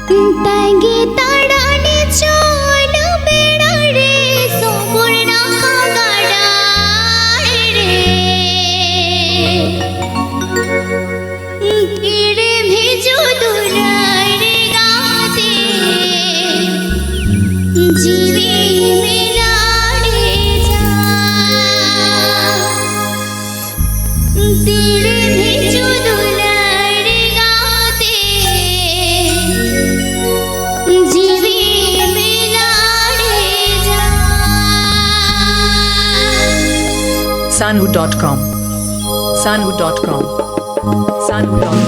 तांगे ताडाने चोल बेडारे संपूर्ण गाडाळे रे किडे भेजो दुलारे गाते जीवे मिलाड़े जा तेरे भेजो दुलारे गाते जीवे मिलाड़े जा Sanu.com Sanu.com Sanu.com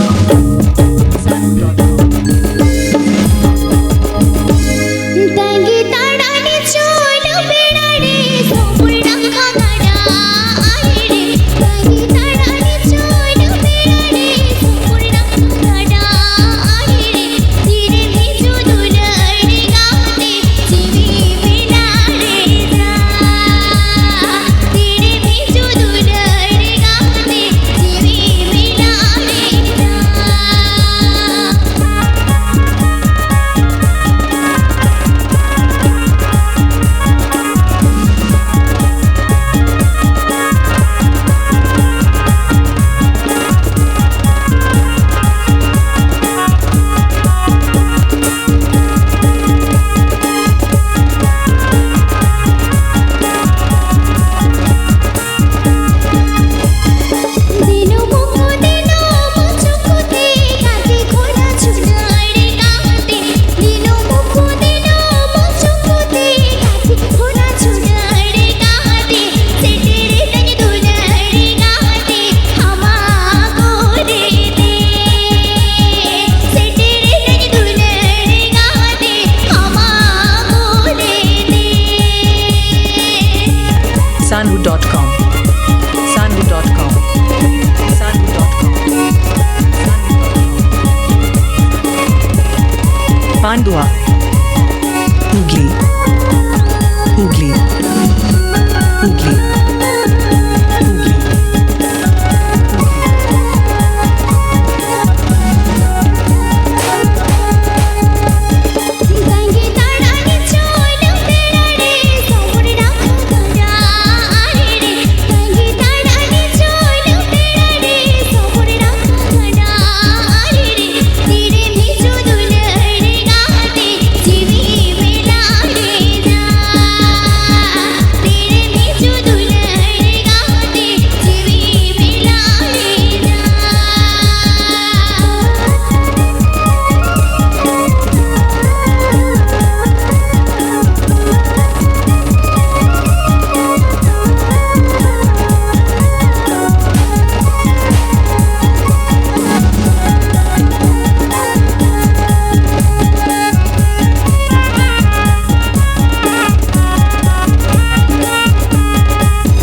तांगे ताडाने चोल बेडारे संपूर्ण गाडाळे रे तांगे ताडाने चोल बेडारे संपूर्ण गाडाळे रे तिरे भेजो दुलारे गाते जीवे मिलाड़े जा तिरे भेजो दुलारे गाते जीवे मिलाड़े जा दिनो मुको दिनो मुचुकुते गाते खोला छुड़ाड़े गाते दिनो मुको दिनो मुचुकुते गाते खोला छुड़ाड़े गाते सेटेरे तने दुलारे गाते हमा गोरे दे सेटेरे तने दुलारे गाते हमा गोरे दे Sanu.com Sanu.com Sanu.com Pandua Hugli Hugli Hugli Hugli तांगे ताडाने चोल बेडारे संपूर्ण गाडाळे रे तांगे ताडाने चोल बेडारे संपूर्ण गाडाळे रे तिरे भेजो दुलारे गाते जीवे मिलाड़े जा तिरे भेजो दुलारे गाते जीवे मिलाड़े जा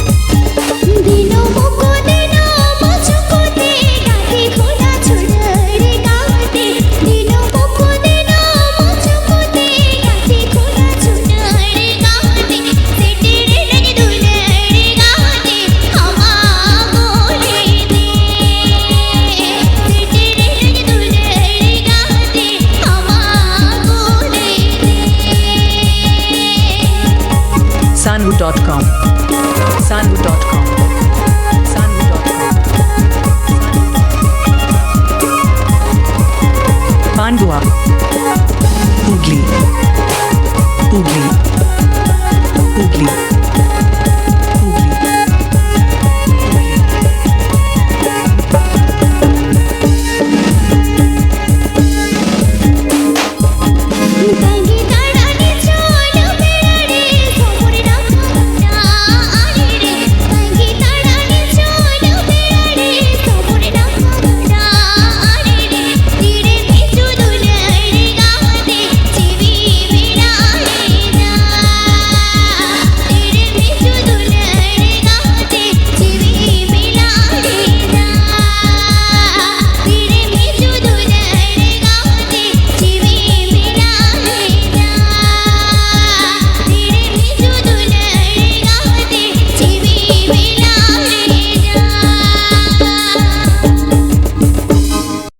दिनो मुको दिनो मुचुकुते गाते खोला छुड़ाड़े गाते दिनो मुको दिनो मुचुकुते गाते खोला छुड़ाड़े गाते सेटेरे तने दुलारे गाते हमा गोरे दे सेटेरे तने दुलारे गाते हमा गोरे दे Sanu.com Sanu.com Sanu.com Pandua Hugli Hugli Hugli